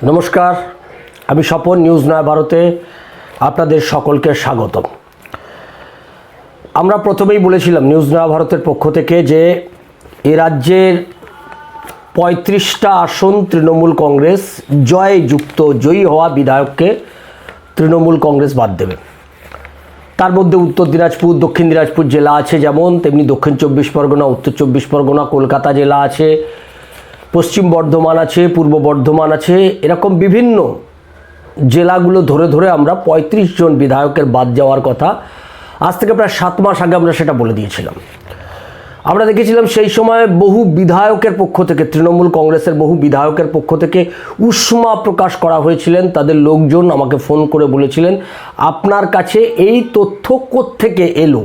নমস্কার, আমি স্বপন। নিউজ নয়া ভারতে আপনাদের সকলকে স্বাগতম। আমরা প্রথমেই বলেছিলাম নিউজ নয়া ভারতের পক্ষ থেকে যে এ রাজ্যের ৩৫টা আসন তৃণমূল কংগ্রেস জয়ী হওয়া বিধায়ককে তৃণমূল কংগ্রেস বাদ দেবে। তার মধ্যে উত্তর দিনাজপুর, দক্ষিণ দিনাজপুর জেলা আছে যেমন, তেমনি দক্ষিণ ২৪ পরগনা, উত্তর ২৪ পরগনা, কলকাতা জেলা আছে, পশ্চিম বর্ধমান আছে, পূর্ব বর্ধমান আছে, এরকম বিভিন্ন জেলাগুলো ধরে ধরে আমরা ৩৫ জন বিধায়কের বাদ যাওয়ার কথা আজ থেকে প্রায় ৭ মাস আগে আমরা সেটা বলে দিয়েছিলাম। আমরা দেখেছিলাম সেই সময় বহু বিধায়কের পক্ষ থেকে, তৃণমূল কংগ্রেসের বহু বিধায়কের পক্ষ থেকে উষ্মা প্রকাশ করা হয়েছিলেন। তাদের লোকজন আমাকে ফোন করে বলেছিলেন, আপনার কাছে এই তথ্য কোত্থেকে এলো,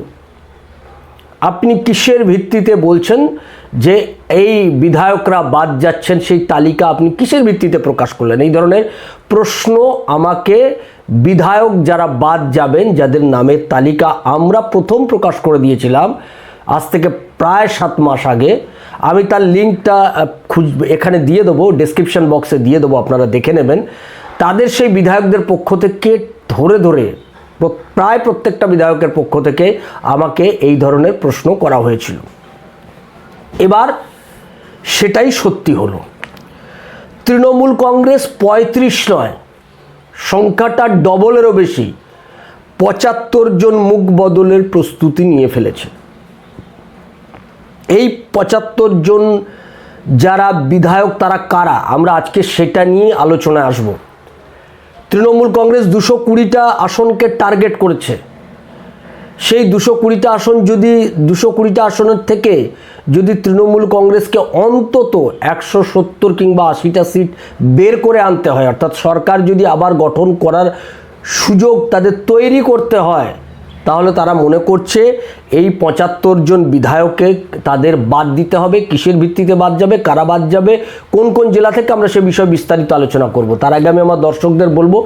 আপনি কিসের ভিত্তিতে বলছেন যে এই বিধায়করা বাদ যাচ্ছেন, সেই তালিকা আপনি কিসের ভিত্তিতে প্রকাশ করলেন? এই ধরনের প্রশ্ন আমাকে বিধায়ক যারা বাদ যাবেন, যাদের নামের তালিকা আমরা প্রথম প্রকাশ করে দিয়েছিলাম আজ থেকে প্রায় ৭ মাস আগে, আমি তার লিঙ্কটা এখানে দিয়ে দেবো, ডেসক্রিপশন বক্সে দিয়ে দেবো, আপনারা দেখে নেবেন। তাদের সেই বিধায়কদের পক্ষ থেকে ধরে ধরে প্রায় প্রত্যেকটা বিধায়কের পক্ষ থেকে আমাকে এই ধরনের প্রশ্ন করা হয়েছিল। এবার সেটাই সত্যি হলো। তৃণমূল কংগ্রেস ৩৫ নয়, সংখ্যাটা ডবলেরও বেশি, ৭৫ জন মুখ বদলের প্রস্তুতি নিয়ে ফেলেছে। এই ৭৫ জন যারা বিধায়ক তারা কারা, আমরা আজকে সেটা নিয়ে আলোচনায় আসব। তৃণমূল কংগ্রেস ২২০টা আসনকে টার্গেট করেছে। সেই ২২০টা আসন, যদি ২২০টা আসনের থেকে যদি তৃণমূল কংগ্রেসকে অন্তত ১৭০ কিংবা ৮০টা সিট বের করে আনতে হয়, অর্থাৎ সরকার যদি আবার গঠন করার সুযোগ তাদের তৈরি করতে হয়, তাহলে তারা মনে করছে এই ৭৫ জন বিধায়ককে তাদের বাদ দিতে হবে। কিসের ভিত্তিতে বাদ যাবে, কারা বাদ যাবে, কোন কোন জেলা থেকে, আমরা সে বিষয়ে বিস্তারিত আলোচনা করব। তার আগে আমি আমার দর্শকদের বলবো,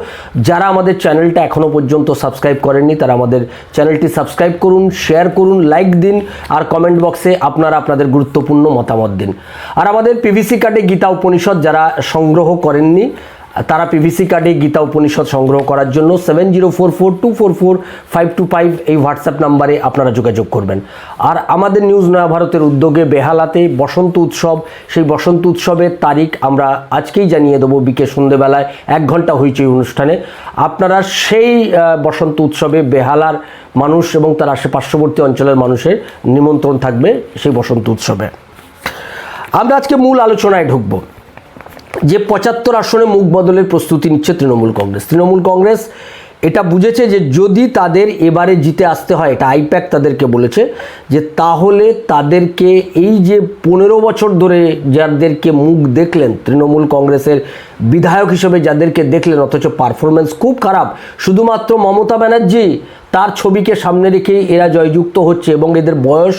যারা আমাদের চ্যানেলটা এখনও পর্যন্ত সাবস্ক্রাইব করেননি তারা আমাদের চ্যানেলটি সাবস্ক্রাইব করুন, শেয়ার করুন, লাইক দিন, আর কমেন্ট বক্সে আপনারা আপনাদের গুরুত্বপূর্ণ মতামত দিন। আর আমাদের পিভিসি কার্ডে গীতা উপনিষদ যারা সংগ্রহ করেননি, তারা পিভিসি কার্ডে গীতা উপনিষদ সংগ্রহ করার জন্য 7044244525 এই হোয়াটসঅ্যাপ নাম্বারে আপনারা যোগাযোগ করবেন। আর আমাদের নিউজ নয়া ভারতের উদ্যোগে বেহালাতে বসন্ত উৎসব, সেই বসন্ত উৎসবের তারিখ আমরা আজকেই জানিয়ে দেবো। সন্ধ্যেবেলায় 1 ঘন্টা হইচই অনুষ্ঠানে আপনারা সেই বসন্ত উৎসবে বেহালার মানুষ এবং তার পার্শ্ববর্তী অঞ্চলের মানুষের নিমন্ত্রণ থাকবে সেই বসন্ত উৎসবে। আমরা আজকে মূল আলোচনায় ঢুকবো যে ৭৫ আসনে মুখ বদলের প্রস্তুতি নিচ্ছে তৃণমূল কংগ্রেস। তৃণমূল কংগ্রেস এটা বুঝেছে যে যদি তাদের এবারে জিতে আসতে হয়, এটা আইপ্যাক তাদেরকে বলেছে, যে তাহলে তাদেরকে এই যে 15 বছর ধরে যাদেরকে মুখ দেখলেন তৃণমূল কংগ্রেসের বিধায়ক হিসেবে, যাদেরকে দেখলেন অথচ পারফরমেন্স খুব খারাপ, শুধুমাত্র মমতা ব্যানার্জি তার ছবিকে সামনে রেখেই এরা জয়যুক্ত হচ্ছে এবং এদের বয়স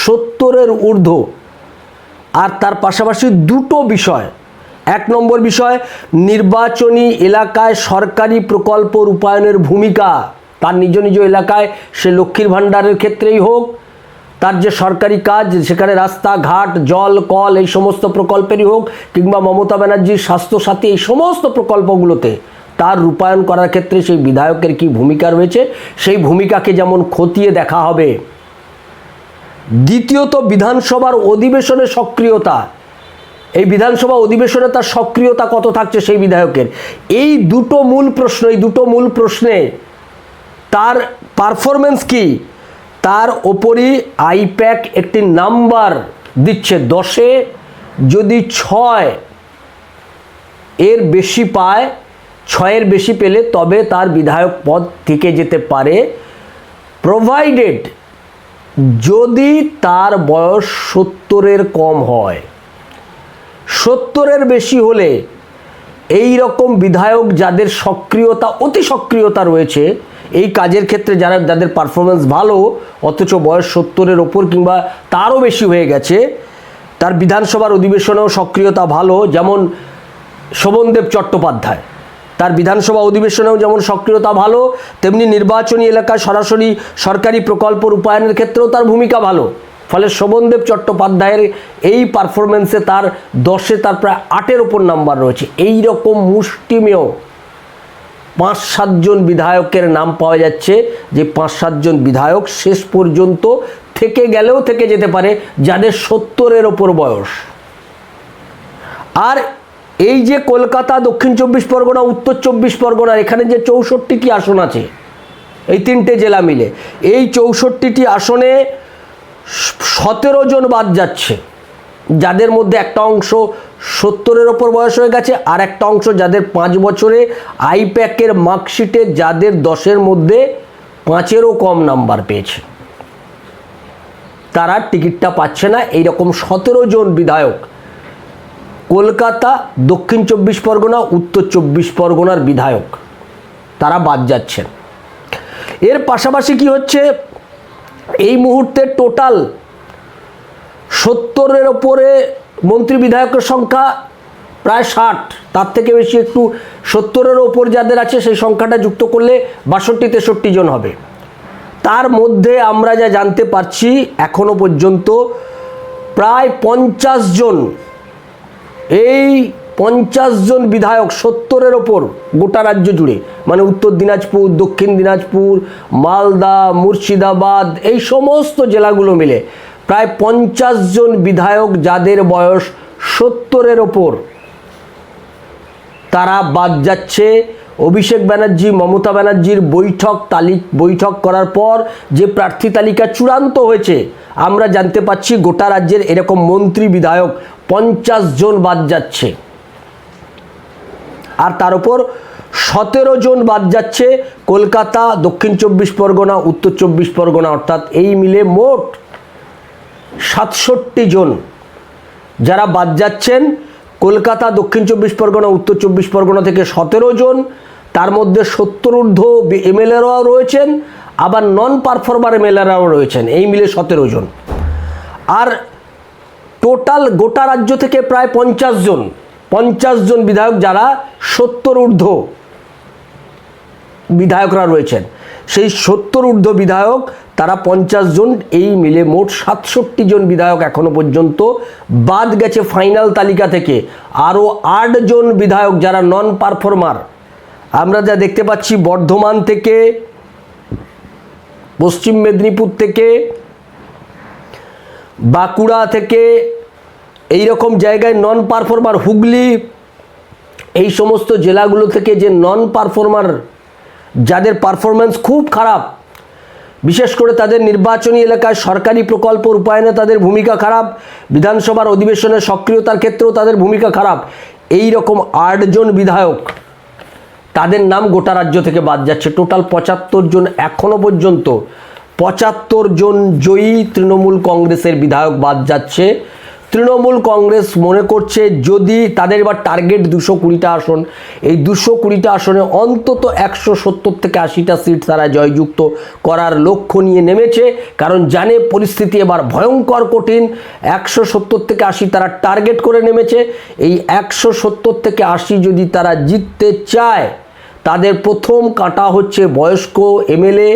৭০-এর ঊর্ধ্ব। আর তার পাশাপাশি দুটো বিষয়, ১ নম্বর বিষয়, নির্বাচনী এলাকায় সরকারি প্রকল্প রূপায়ণের ভূমিকা। তার নিজ নিজ এলাকায়, সে লক্ষ্মীর ভাণ্ডারের ক্ষেত্রেই হোক, তার যে সরকারি কাজ সেখানে রাস্তাঘাট, জল, কল, এই সমস্ত প্রকল্পেরই হোক, কিংবা মমতা ব্যানার্জির স্বাস্থ্যসাথী, এই সমস্ত প্রকল্পগুলোতে তার রূপায়ণ করার ক্ষেত্রে সেই বিধায়কের কি ভূমিকা রয়েছে, সেই ভূমিকাকে যেমন খতিয়ে দেখা হবে। দ্বিতীয়ত, বিধানসভার অধিবেশনে সক্রিয়তা। এই বিধানসভা অধিবেশনে তার সক্রিয়তা কত থাকছে সেই বিধায়কের, এই দুটো মূল প্রশ্ন। এই দুটো মূল প্রশ্নে তার পারফরমেন্স কি, তার ওপরই আইপ্যাক একটি নাম্বার দিচ্ছে। 10-এ যদি 6 এর বেশি পায়, 6-এর বেশি পেলে তবে তার বিধায়ক পদ থেকে যেতে পারে, প্রোভাইডেড যদি তার বয়স ৭০-এর কম হয়। ৭০-এর বেশি হলে এই রকম বিধায়ক যাদের সক্রিয়তা, অতি সক্রিয়তা রয়েছে এই কাজের ক্ষেত্রে, যাদের পারফরমেন্স ভালো অথচ বয়স ৭০-এর ওপর কিংবা তারও বেশি হয়ে গেছে, তার বিধানসভার অধিবেশনেও সক্রিয়তা ভালো, যেমন শোভনদেব চট্টোপাধ্যায়, তার বিধানসভা অধিবেশনেও যেমন সক্রিয়তা ভালো, তেমনি নির্বাচনী এলাকায় সরাসরি সরকারি প্রকল্প রূপায়ণের ক্ষেত্রেও তার ভূমিকা ভালো। ফলে শোভনদেব চট্টোপাধ্যায়ের এই পারফরমেন্সে তার 10-এ তার প্রায় 8-এর ওপর নাম্বার রয়েছে। এই রকম মুষ্টিমেয় 5-7 জন বিধায়কের নাম পাওয়া যাচ্ছে, যে 5-7 জন বিধায়ক শেষ পর্যন্ত থেকে গেলেও থেকে যেতে পারে, যাদের 70-এর ওপর বয়স। আর এই যে কলকাতা, দক্ষিণ 24 পরগনা, উত্তর 24 পরগনা, এখানে যে 64টি আসন আছে এই 3টে জেলা মিলে, এই 64টি আসনে 17 জন বাদ যাচ্ছে, যাদের মধ্যে একটা অংশ 70-এর ওপর বয়স হয়ে গেছে, আর একটা অংশ যাদের 5 বছরে আইপ্যাকের মার্কশিটে যাদের 10-এর মধ্যে 5-এরও কম নাম্বার পেয়েছে, তারা টিকিটটা পাচ্ছে না। এইরকম 17 জন বিধায়ক কলকাতা, দক্ষিণ 24 পরগনা, উত্তর 24 পরগনার বিধায়ক তারা বাদ যাচ্ছেন। এর পাশাপাশি কি হচ্ছে, এই মুহূর্তে টোটাল 70-এর ওপরে মন্ত্রী বিধায়কের সংখ্যা প্রায় 60, তার থেকে বেশি একটু 70-এর ওপর যাদের আছে সেই সংখ্যাটা যুক্ত করলে 62-63 জন হবে। তার মধ্যে আমরা যা জানতে পারছি এখনো পর্যন্ত প্রায় 50 জন, এই 50 জন বিধায়ক 70-এর ওপর গোটা রাজ্য জুড়ে, মানে উত্তর দিনাজপুর, দক্ষিণ দিনাজপুর, মালদা, মুর্শিদাবাদ, এই সমস্ত জেলাগুলো মিলে প্রায় 50 জন বিধায়ক যাদের বয়স 70-এর ওপর, তারা বাদ যাচ্ছে। অভিষেক ব্যানার্জি, মমতা ব্যানার্জির বৈঠক করার পর যে প্রার্থী তালিকা চূড়ান্ত হয়েছে, আমরা জানতে পাচ্ছি গোটা রাজ্যের এরকম মন্ত্রী বিধায়ক 50 জন বাদ যাচ্ছে, আর তার উপর 17 জন বাদ যাচ্ছে কলকাতা, দক্ষিণ 24 পরগনা, উত্তর 24 পরগনা, অর্থাৎ এই মিলে মোট 67 জন যারা বাদ যাচ্ছেন। কলকাতা, দক্ষিণ 24 পরগনা, উত্তর 24 পরগনা থেকে 17 জন, তার মধ্যে 70 ঊর্ধ্ব এমএলএরাও রয়েছেন, আবার নন পারফর্মার এমএলএরাও রয়েছেন, এই মিলে 17 জন। আর টোটাল গোটা রাজ্য থেকে প্রায় 50 জন বিধায়ক যারা 70 ঊর্ধ্ব বিধায়করা রয়েছেন, সেই 70 ঊর্ধ্ব বিধায়ক তারা 50 জন, এই মিলে মোট 67 জন বিধায়ক এখনো পর্যন্ত বাদ গেছে ফাইনাল তালিকা থেকে। আরও 8 জন বিধায়ক যারা নন পারফর্মার, আমরা যা দেখতে পাচ্ছি বর্ধমান থেকে, পশ্চিম মেদিনীপুর থেকে, বাঁকুড়া থেকে, এই রকম জায়গায় নন পারফর্মার, হুগলি, এই সমস্ত জেলাগুলো থেকে যে নন পারফর্মার, যাদের পারফরম্যান্স খুব খারাপ, বিশেষ করে তাদের নির্বাচনী এলাকায় সরকারি প্রকল্প রূপায়ণে তাদের ভূমিকা খারাপ, বিধানসভার অধিবেশনে সক্রিয়তার ক্ষেত্রেও তাদের ভূমিকা খারাপ, এই রকম 8 জন বিধায়ক, তাদের নাম গোটা রাজ্য থেকে বাদ যাচ্ছে। টোটাল 75 জন, এখনো পর্যন্ত 75 জন জয়ী তৃণমূল কংগ্রেসের বিধায়ক বাদ যাচ্ছে। তৃণমূল কংগ্রেস মনে করছে যদি তাদের এবার টার্গেট 220টা আসন, এই 220টা আসনে অন্তত 170 থেকে 80টা সিট তারা জয়যুক্ত করার লক্ষ্য নিয়ে নেমেছে, কারণ জানে পরিস্থিতি এবার ভয়ঙ্কর কঠিন। 170 থেকে 80 তারা টার্গেট করে নেমেছে। এই 170 থেকে 80 যদি তারা জিততে চায়, তাদের প্রথম কাটা হচ্ছে বয়স্ক এমএলএ,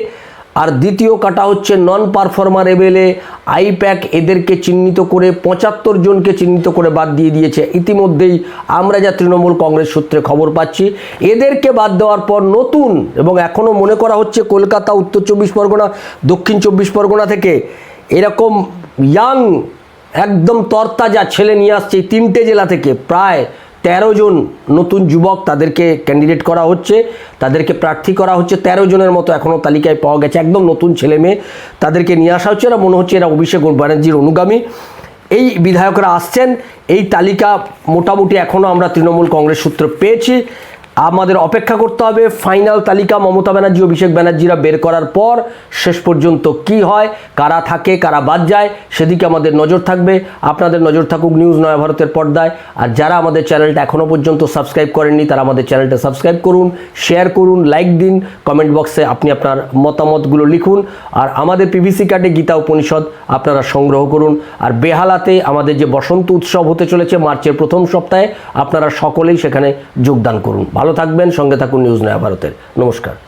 আর দ্বিতীয় কাটা হচ্ছে নন পারফর্মার এমএলএ। আইপ্যাক এদেরকে চিহ্নিত করে 75 জনকে চিহ্নিত করে বাদ দিয়ে দিয়েছে ইতিমধ্যেই, আমরা যা তৃণমূল কংগ্রেস সূত্রে খবর পাচ্ছি। এদেরকে বাদ দেওয়ার পর নতুন, এবং এখনও মনে করা হচ্ছে কলকাতা, উত্তর 24 পরগনা, দক্ষিণ 24 পরগনা থেকে এরকম ইয়াং, একদম তরতাজা ছেলে নিয়ে আসছে এই 3টে জেলা থেকে। প্রায় 13 জন নতুন যুবক, তাদেরকে ক্যান্ডিডেট করা হচ্ছে, তাদেরকে প্রার্থী করা হচ্ছে। 13 জনের মতো এখনও তালিকায় পাওয়া গেছে, একদম নতুন ছেলে মেয়ে, তাদেরকে নিয়ে আসা হচ্ছে। এরা মনে হচ্ছে এরা অভিষেক ব্যানার্জির অনুগামী। এই বিধায়করা আসছেন, এই তালিকা মোটামুটি এখনও আমরা তৃণমূল কংগ্রেস সূত্রে পেয়েছি। আমাদের অপেক্ষা করতে হবে ফাইনাল তালিকা মমতা ব্যানার্জি, অভিষেক ব্যানার্জিরা বের করার পর শেষ পর্যন্ত কি হয়, কারা থাকে কারা বাদ যায়, সেদিকে আমাদের নজর থাকবে। আপনাদের নজর থাকুক নিউজ নয়া ভারতের পর্দায়। আর যারা আমাদের চ্যানেলটা এখনও পর্যন্ত সাবস্ক্রাইব করেননি, তারা আমাদের চ্যানেলটা সাবস্ক্রাইব করুন, শেয়ার করুন, লাইক দিন, কমেন্ট বক্সে আপনি আপনার মতামতগুলো লিখুন। আর আমাদের পিভিসি কার্ডে গীতা উপনিষদ আপনারা সংগ্রহ করুন। আর বেহালাতে আমাদের যে বসন্ত উৎসব হতে চলেছে মার্চের প্রথম সপ্তাহে, আপনারা সকলেই সেখানে যোগদান করুন। ভালো থাকবেন, সঙ্গে থাকুন নিউজ নয়া ভারতের। নমস্কার।